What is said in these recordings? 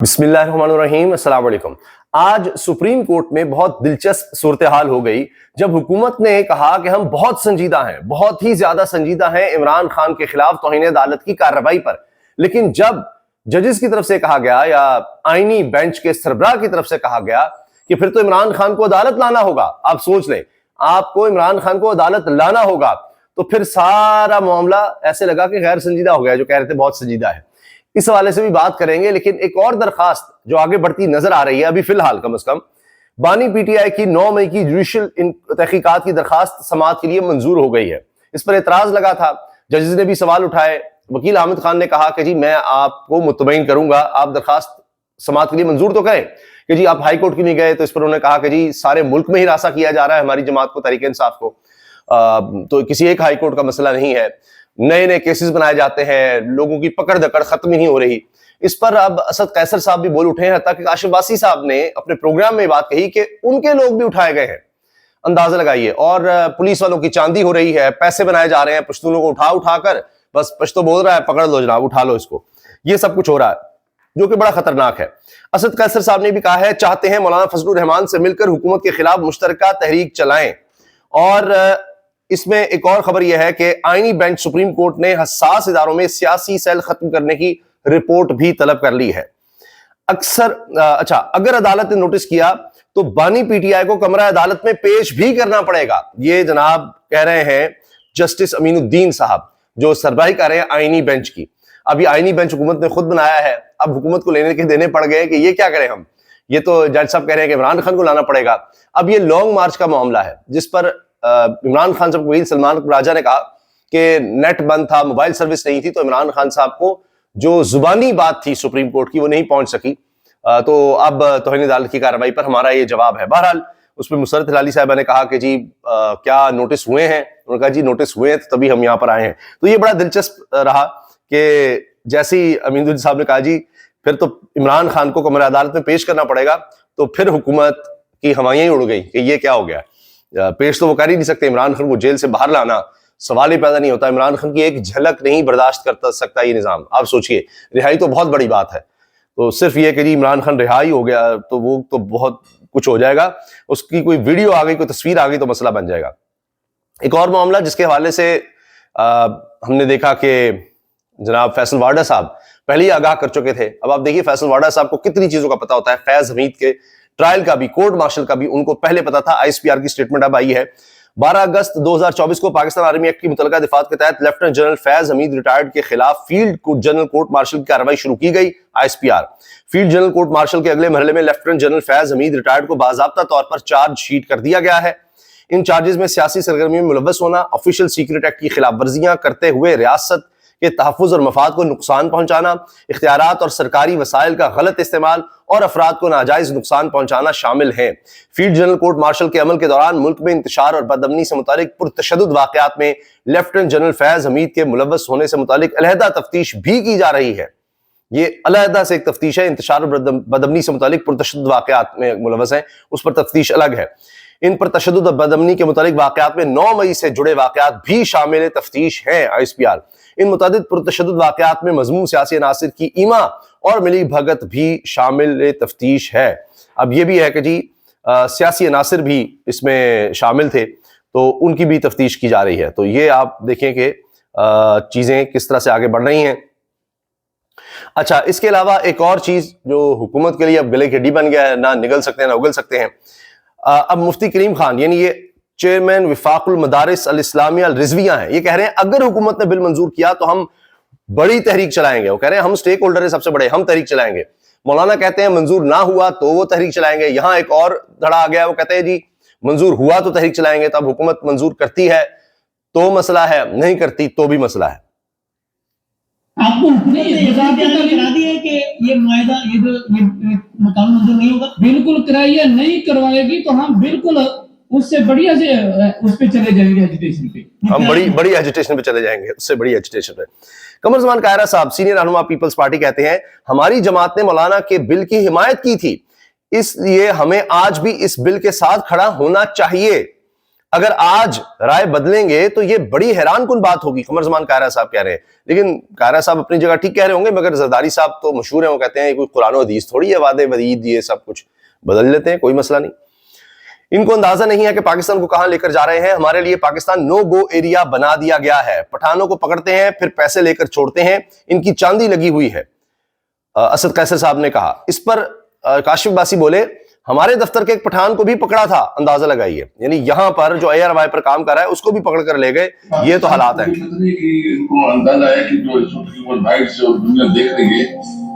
بسم اللہ الرحمن الرحیم، السلام علیکم۔ آج سپریم کورٹ میں بہت دلچسپ صورتحال ہو گئی جب حکومت نے کہا کہ ہم بہت سنجیدہ ہیں، بہت ہی زیادہ سنجیدہ ہیں عمران خان کے خلاف توہین عدالت کی کارروائی پر، لیکن جب ججز کی طرف سے کہا گیا یا آئینی بینچ کے سربراہ کی طرف سے کہا گیا کہ پھر تو عمران خان کو عدالت لانا ہوگا، آپ سوچ لیں آپ کو عمران خان کو عدالت لانا ہوگا، تو پھر سارا معاملہ ایسے لگا کہ غیر سنجیدہ ہو گیا، جو کہہ رہے تھے بہت سنجیدہ ہے۔ اس حوالے سے بھی بات کریں گے، لیکن ایک اور درخواست جو آگے بڑھتی نظر آ رہی ہے ابھی فی الحال کم از کم، بانی پی ٹی آئی کی 9 مئی کی جوڈیشل تحقیقات کی درخواست سماعت کے لیے منظور ہو گئی ہے۔ اس پر اعتراض لگا تھا، ججز نے بھی سوال اٹھائے، وکیل حامد خان نے کہا کہ جی میں آپ کو مطمئن کروں گا، آپ درخواست سماعت کے لیے منظور تو کریں کہ جی آپ ہائی کورٹ کی نہیں گئے، تو اس پر انہوں نے کہا کہ جی سارے ملک میں ہی راسا کیا جا رہا ہے ہماری جماعت کو، تحریک انصاف کو، تو کسی ایک ہائی کورٹ کا مسئلہ نہیں ہے، نئے نئے کیسز بنائے جاتے ہیں، لوگوں کی پکڑ دکڑ ختم ہی نہیں ہو رہی۔ اس پر اب اسد قیصر صاحب بھی بول اٹھے ہیں، حتیٰ کہ کاشف واسی صاحب نے اپنے پروگرام میں بات کہی کہ ان کے لوگ بھی اٹھائے گئے ہیں، اندازہ لگائیے، اور پولیس والوں کی چاندی ہو رہی ہے، پیسے بنائے جا رہے ہیں پشتونوں کو اٹھا کر، بس پشتو بول رہا ہے پکڑ لو جناب، اٹھا لو اس کو، یہ سب کچھ ہو رہا ہے جو کہ بڑا خطرناک ہے۔ اسد قیصر صاحب نے بھی کہا ہے چاہتے ہیں مولانا فضل الرحمان سے مل کر حکومت کے خلاف مشترکہ تحریک چلائیں، اور اس میں ایک اور خبر یہ ہے کہ آئینی بینچ سپریم کورٹ نے حساس اداروں میں سیاسی سیل ختم کرنے کی رپورٹ بھی طلب کر لی ہے۔ اگر عدالت نے نوٹس کیا تو بانی پی ٹی آئی کو کمرہ عدالت میں پیش بھی کرنا پڑے گا، یہ جناب کہہ رہے ہیں جسٹس امین الدین صاحب جو سربراہی کر رہے ہیں آئینی بینچ کی۔ اب یہ آئینی بینچ حکومت نے خود بنایا ہے، اب حکومت کو لینے کے دینے پڑ گئے کہ یہ کیا کریں ہم، یہ تو جج صاحب کہہ رہے ہیں کہ عمران خان کو لانا پڑے گا۔ اب یہ لانگ مارچ کا معاملہ ہے جس پر عمران خان صاحب وکیل سلمان راجہ نے کہا کہ نیٹ بند تھا، موبائل سروس نہیں تھی، تو عمران خان صاحب کو جو زبانی بات تھی سپریم کورٹ کی وہ نہیں پہنچ سکی، تو اب توہین عدالت کی کارروائی پر ہمارا یہ جواب ہے۔ بہرحال اس میں مسرت ہلالی صاحبہ نے کہا کہ جی کیا نوٹس ہوئے ہیں، انہوں نے کہا جی نوٹس ہوئے ہیں تبھی ہم یہاں پر آئے ہیں۔ تو یہ بڑا دلچسپ رہا کہ جیسے ہی امین الدین صاحب نے کہا جی پھر تو عمران خان کو کمرہ عدالت میں پیش کرنا پڑے گا، تو پھر حکومت کی ہوائیں ہی اڑ گئی کہ یہ کیا ہو گیا، پیش تو وہ کر ہی نہیں سکتے، عمران خان کو جیل سے باہر لانا سوال ہی پیدا نہیں ہوتا، عمران خان کی ایک جھلک نہیں برداشت کر سکتا یہ نظام۔ آپ سوچئے رہائی تو بہت بڑی بات ہے، تو صرف یہ کہ جی عمران خان رہائی ہو گیا تو وہ تو بہت کچھ ہو جائے گا، اس کی کوئی ویڈیو آ گئی، کوئی تصویر آ گئی تو مسئلہ بن جائے گا۔ ایک اور معاملہ جس کے حوالے سے ہم نے دیکھا کہ جناب فیصل وارڈا صاحب پہلے ہی آگاہ کر چکے تھے، اب آپ دیکھیے فیصل وارڈا صاحب کو کتنی چیزوں کا پتا ہوتا ہے، فیض حمید کے ٹرائل کا بھی، کورٹ مارشل کا بھی ان کو پہلے پتا تھا۔ آئی ایس پی آر کی سٹیٹمنٹ اب آئی ہے 12 اگست 2024 کو پاکستان آرمی ایکٹ کی متعلقہ دفعات کے تحت لیفٹیننٹ جنرل فیض حمید ریٹائرڈ کے خلاف فیلڈ جنرل کورٹ مارشل کی کارروائی شروع کی گئی۔ I S P R field general court marshal K اگلے مرحلے میں لیفٹیننٹ جنرل فیض حمید ریٹائرڈ کو باضابطہ طور پر چارج شیٹ کر دیا گیا ہے۔ ان چارجز میں سیاسی سرگرمیوں میں ملوث ہونا، آفیشل سیکرٹ ایکٹ کی خلاف ورزیاں کرتے ہوئے ریاست کے تحفظ اور مفاد کو نقصان پہنچانا، اختیارات اور سرکاری وسائل کا غلط استعمال اور افراد کو ناجائز نقصان پہنچانا شامل ہیں۔ Field general court marshal K عمل کے دوران ملک میں انتشار اور بد امنی سے متعلق پرتشدد واقعات میں لیفٹیننٹ جنرل فیض حمید کے ملوث ہونے سے متعلق علیحدہ تفتیش بھی کی جا رہی ہے۔ یہ علیحدہ سے ایک تفتیش ہے، انتشار اور بد امنی سے متعلق پرتشدد واقعات میں ملوث ہیں اس پر تفتیش الگ ہے۔ ان پر تشدد اور بد امنی کے متعلق واقعات میں 9 مئی سے جڑے واقعات بھی شامل تفتیش ہیں۔ I S P are in متعدد پرتشدد واقعات میں مذموم سیاسی عناصر کی ایما اور ملی بھگت بھی شامل تفتیش ہے۔ اب یہ بھی ہے کہ جی سیاسی عناصر بھی اس میں شامل تھے تو ان کی بھی تفتیش کی جا رہی ہے۔ تو یہ آپ دیکھیں کہ چیزیں کس طرح سے آگے بڑھ رہی ہیں۔ اچھا، اس کے علاوہ ایک اور چیز جو حکومت کے لیے اب گلے کی ہڈی بن گیا ہے، نہ نگل سکتے ہیں نہ اگل سکتے ہیں، اب مفتی کریم خان یعنی یہ چیئرمین وفاق المدارس الاسلامیہ الرضویہ ہیں، یہ کہہ رہے ہیں اگر حکومت نے بل منظور کیا تو ہم بڑی تحریک چلائیں گے۔ وہ کہہ رہے ہیں ہم سٹیک ہولڈر ہیں سب سے بڑے، ہم تحریک چلائیں گے۔ مولانا کہتے ہیں منظور نہ ہوا تو وہ تحریک چلائیں گے۔ یہاں ایک اور دھڑا آ گیا، وہ کہتے ہیں جی منظور ہوا تو تحریک چلائیں گے۔ تو اب حکومت منظور کرتی ہے تو مسئلہ ہے، نہیں کرتی تو بھی مسئلہ ہے۔ آپ کو کرا دیا ہے کہ یہ معاہدہ یہ مقام منظور نہیں ہوگا؟ بالکل کرائیے، نہیں کروائے گی تو ہم بالکل اس سے بڑی اس پہ چلے جائیں گے، ایجوٹیشن پہ ہم بڑی ایجوٹیشن پہ چلے جائیں گے، اس سے بڑی ایجوٹیشن پہ۔ قمر زمان قاہرہ صاحب سینئر رہنما پیپلز پارٹی کہتے ہیں ہماری جماعت نے مولانا کے بل کی حمایت کی تھی، اس لیے ہمیں آج بھی اس بل کے ساتھ کھڑا ہونا چاہیے۔ اگر آج رائے بدلیں گے تو یہ بڑی حیران کن بات ہوگی. قمر زمان قاہرہ صاحب کہہ رہے ہیں, لیکن قاہرہ صاحب اپنی جگہ ٹھیک کہہ رہے ہوں گے, مگر زرداری صاحب تو مشہور ہیں, وہ کہتے ہیں کوئی قرآن و حدیث تھوڑی ہے, وعدے وعید یہ سب کچھ بدل لیتے ہیں, کوئی مسئلہ نہیں. ان کو اندازہ نہیں ہے کہ پاکستان کو کہاں لے کر جا رہے ہیں. ہمارے لیے پاکستان نو گو ایریا بنا دیا گیا ہے. پٹھانوں کو پکڑتے ہیں پھر پیسے لے کر چھوڑتے ہیں, ان کی چاندی لگی ہوئی ہے, اسد قیصر صاحب نے کہا. اس پر کاشف عباسی بولے ہمارے دفتر کے ایک پٹھان کو بھی پکڑا تھا, اندازہ لگائیے. یعنی یہاں پر جو اے آر وائی پر کام کر رہا ہے اس کو بھی پکڑ کر لے گئے. یہ تو حالات ہیں. ان کو اندازہ ہے کہ جو ہیومن رائٹس اور دنیا دیکھ رہی ہے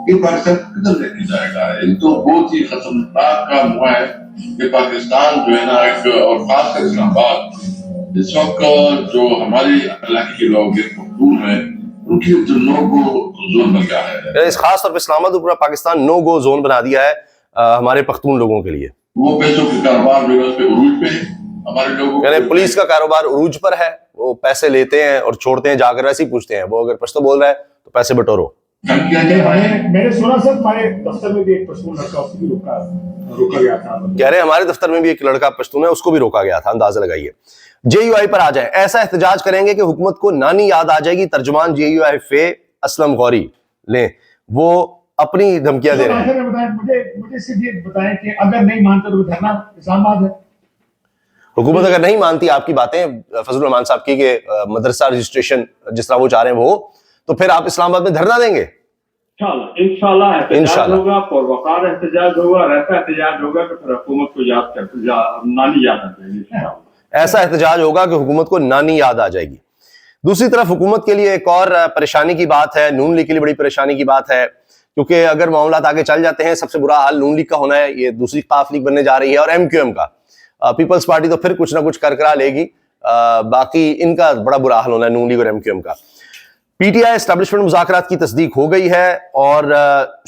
کہ پاکستان کدھر لے کے جائے گا. یہ تو بہت ہی خطرناک کام ہوا ہے کہ پاکستان جو ہے نا ایک, اور خاص کر اسلام آباد اس وقت جو ہمارے علاقے کے لوگ پختون ہیں ان کی جو نو گو زون بن گیا ہے. اس خاص طور پہ اسلام آباد پورا پاکستان نو گو زون بنا دیا ہے ہمارے پختون لوگوں کے لیے. وہ پیسوں کے کاروبار جو ہے اس پہ عروج پہ ہے ہمارے لوگوں. یعنی پولیس کا کاروبار عروج پر ہے, وہ پیسے لیتے ہیں اور چھوڑتے ہیں, جا کر ویسے ہی پوچھتے ہیں, وہ اگر پشتو بول رہا ہے تو پیسے بٹورو. میں نے سنا سر ہمارے دفتر میں بھی ایک پشتون لڑکا اس کو بھی روکا گیا تھا. کہہ رہے ہیں ہمارے دفتر میں بھی ایک لڑکا پشتون ہے, اس کو بھی روکا گیا تھا. اندازہ لگائیے. جے یو آئی پر آ جائیں. ایسا احتجاج کریں گے کہ حکومت کو نانی یاد آ جائے گی. ترجمان جے یو آئی فے اسلم غوری لیں, وہ اپنی دھمکیاں دے رہے ہیں. مجھے صرف یہ بتائیں کہ اگر نہیں مانتے تو دھرنا اسلام آباد ہے. حکومت اگر نہیں مانتی آپ کی باتیں فضل الرحمان صاحب کی کہ مدرسہ رجسٹریشن جس طرح وہ چاہ رہے ہیں وہ, تو پھر آپ اسلام آباد میں دھرنا دیں گے. انشاءاللہ احتجاج ہوگا, پروقار احتجاج ہوگا, اور ایسا احتجاج ہوگا کہ پھر حکومت کو یاد کر نانی یاد آ جائے گی. ایسا احتجاج ہوگا کہ حکومت کو نانی یاد آ جائے گی. دوسری طرف حکومت کے لیے ایک اور پریشانی کی بات ہے, نون لیگ کے لیے بڑی پریشانی کی بات ہے, کیونکہ اگر معاملات آگے چل جاتے ہیں سب سے برا حال نون لیگ کا ہونا ہے. یہ دوسری قاف لیگ بننے جا رہی ہے, اور ایم کیو ایم کا, پیپلز پارٹی تو پھر کچھ نہ کچھ کرا لے گی, باقی ان کا بڑا برا حال ہونا ہے نون لیگ اور ایم کیو ایم کا. پی ٹی آئی اسٹیبلشمنٹ مذاکرات کی تصدیق ہو گئی ہے, اور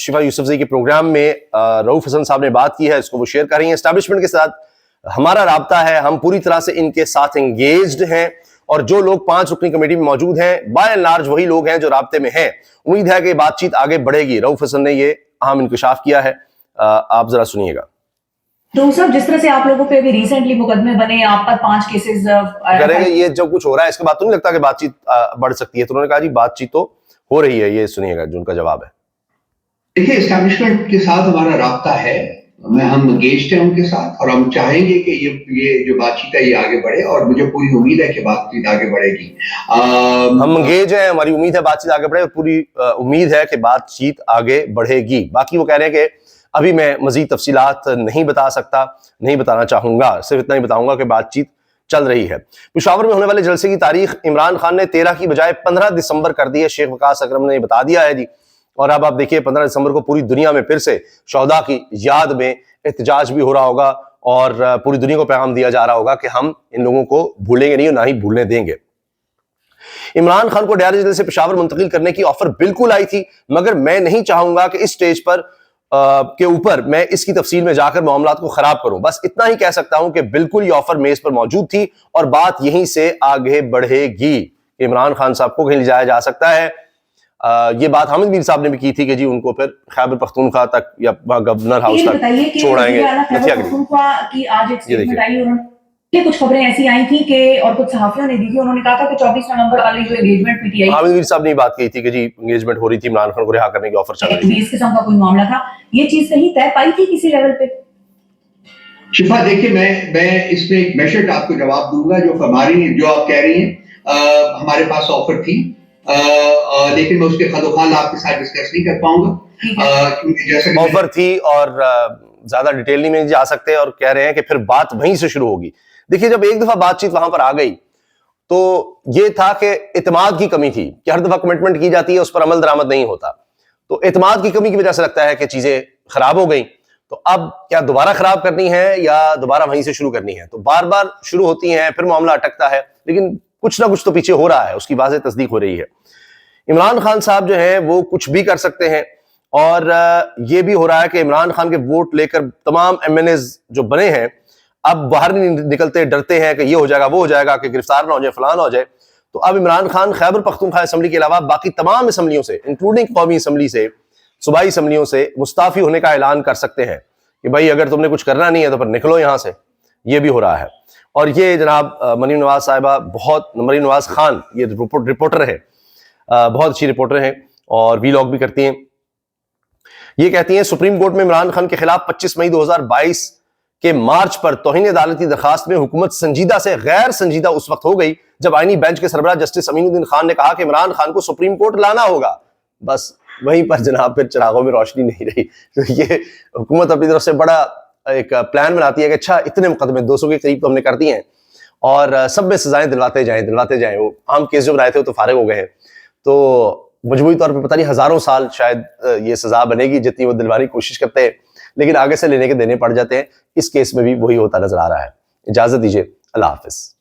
شفا یوسفزئی کے پروگرام میں رؤوف حسن صاحب نے بات کی ہے, اس کو وہ شیئر کر رہی ہیں. اسٹیبلشمنٹ کے ساتھ ہمارا رابطہ ہے, ہم پوری طرح سے ان کے ساتھ انگیجڈ ہیں, اور جو لوگ 5 رکنی کمیٹی میں موجود ہیں بائی اینڈ لارج وہی لوگ ہیں جو رابطے میں ہیں. امید ہے کہ بات چیت آگے بڑھے گی. رؤوف حسن نے یہ اہم انکشاف کیا ہے, آپ ذرا سنیے گا. تو صاحب جس طرح سے آپ لوگوں پہ ابھی ریسنٹلی مقدمے بنے, آپ پر 5 کیسز کریں گے, یہ جو کچھ ہو رہا ہے اس کے بعد تو نہیں لگتا کہ بات چیت بڑھ سکتی ہے؟ تو انہوں نے کہا جی بات چیت تو ہو رہی ہے. یہ سنیے گا جو ان کا جواب ہے. دیکھیے اسٹیبلشمنٹ کے ساتھ ہمارا رابطہ ہے, ہم انگیجڈ ہیں ان کے ساتھ, اور ہم چاہیں گے کہ یہ جو بات چیت ہے یہ آگے بڑھے, اور مجھے پوری امید ہے کہ بات چیت آگے بڑھے گی. ہم انگیج ہیں, ہماری امید ہے بات چیت آگے بڑھے, اور پوری امید ہے کہ بات چیت آگے بڑھے گی. باقی وہ کہہ رہے ہیں کہ ابھی میں مزید تفصیلات نہیں بتا سکتا, نہیں بتانا چاہوں گا, صرف اتنا ہی بتاؤں گا کہ بات چیت چل رہی ہے. پشاور میں ہونے والے جلسے کی تاریخ عمران خان نے 13 کی بجائے 15 دسمبر کر دی ہے. شیخ وقاص اکرم نے یہ بتا دیا ہے جی, اور اب آپ دیکھیے 15 دسمبر کو پوری دنیا میں پھر سے شہداء کی یاد میں احتجاج بھی ہو رہا ہوگا, اور پوری دنیا کو پیغام دیا جا رہا ہوگا کہ ہم ان لوگوں کو بھولیں گے نہیں اور نہ ہی بھولنے دیں گے. عمران خان کو ڈیارہ جیل سے پشاور منتقل کرنے کی آفر بالکل آئی تھی, مگر میں نہیں چاہوں گا کہ اس سٹیج پر کے اوپر میں اس کی تفصیل میں جا کر معاملات کو خراب کروں. بس اتنا ہی کہہ سکتا ہوں کہ بالکل یہ آفر میز پر موجود تھی, اور بات یہیں سے آگے بڑھے گی. عمران خان صاحب کو کہیں لے جایا جا سکتا ہے. یہ بات حامد میر صاحب نے بھی کی تھی کہ جی ان کو پھر خیبر پختونخوا تک یا گورنر ہاؤس تک چھوڑائیں گے. کچھ خبریں ایسی آئی تھیں کہ, اور کچھ صحافیوں نے دی تھی, انہوں نے کہا تھا کہ 24 نومبر والی جو engagement P T I, Hamid Mir صاحب نے بات کی تھی کہ جی انگیجمنٹ ہو رہی تھی, عمران خان کو رہا کرنے کی آفر چل رہی تھی, اس قسم کا کوئی معاملہ تھا. یہ چیز کہیں طے پائی تھی کسی لیول پہ؟ شفا دیکھیے میں اس میں ایک میشرڈ آپ کو جواب دوں گا. جو ہماری جو آپ کہہ رہی ہیں ہمارے پاس آفر تھی, لیکن میں اس کے خد و خال آپ کے ساتھ ڈسکس نہیں کر پاؤں گا, کیونکہ جیسے آفر تھی اور زیادہ ڈیٹیل نہیں میں جا سکتے, اور کہہ رہے ہیں کہ پھر بات وہیں سے شروع ہوگی. دیکھیے جب ایک دفعہ بات چیت وہاں پر آ گئی تو یہ تھا کہ اعتماد کی کمی تھی, کہ ہر دفعہ کمٹمنٹ کی جاتی ہے اس پر عمل درآمد نہیں ہوتا, تو اعتماد کی کمی کی وجہ سے لگتا ہے کہ چیزیں خراب ہو گئیں. تو اب کیا دوبارہ خراب کرنی ہے یا دوبارہ وہیں سے شروع کرنی ہے؟ تو بار بار شروع ہوتی ہیں, پھر معاملہ اٹکتا ہے, لیکن کچھ نہ کچھ تو پیچھے ہو رہا ہے, اس کی واضح تصدیق ہو رہی ہے. عمران خان صاحب جو ہیں وہ کچھ بھی کر سکتے ہیں, اور یہ بھی ہو رہا ہے کہ عمران خان کے ووٹ لے کر تمام ایم این ایز جو بنے ہیں اب باہر نہیں نکلتے, ڈرتے ہیں کہ یہ ہو جائے گا وہ ہو جائے گا, کہ گرفتار نہ ہو جائے, فلاں نہ ہو جائے. تو اب عمران خان خیبر پختونخوا اسمبلی کے علاوہ باقی تمام اسمبلیوں سے, انکلوڈنگ قومی اسمبلی سے, صوبائی اسمبلیوں سے مستعفی ہونے کا اعلان کر سکتے ہیں کہ بھائی اگر تم نے کچھ کرنا نہیں ہے تو پھر نکلو یہاں سے. یہ بھی ہو رہا ہے. اور یہ جناب مریم نواز صاحبہ مریم نواز خان یہ رپورٹر ہے، بہت اچھی رپورٹر ہیں اور وی لاگ بھی کرتی ہیں. یہ کہتی ہیں سپریم کورٹ میں عمران خان کے خلاف 25 مئی 2022 کے مارچ پر توہین عدالتی درخواست میں حکومت سنجیدہ سے غیر سنجیدہ اس وقت ہو گئی جب آئینی بینچ کے سربراہ جسٹس امین الدین خان نے کہا کہ عمران خان کو سپریم کورٹ لانا ہوگا. بس وہیں پر جناب پھر چراغوں میں روشنی نہیں رہی. تو یہ حکومت اپنی طرف سے بڑا ایک پلان بناتی ہے کہ اچھا اتنے مقدمے 200 کے قریب تو ہم نے کر دیے ہیں اور سب میں سزائیں دلواتے جائیں. وہ عام کیس جو بنائے تھے وہ تو فارغ ہو گئے ہیں. تو مجموعی طور پہ پتہ نہیں ہزاروں سال شاید یہ سزا بنے گی جتنی وہ دلوانے کی کوشش کرتے ہیں، لیکن آگے سے لینے کے دینے پڑ جاتے ہیں. اس کیس میں بھی وہی ہوتا نظر آ رہا ہے. اجازت دیجیے، اللہ حافظ.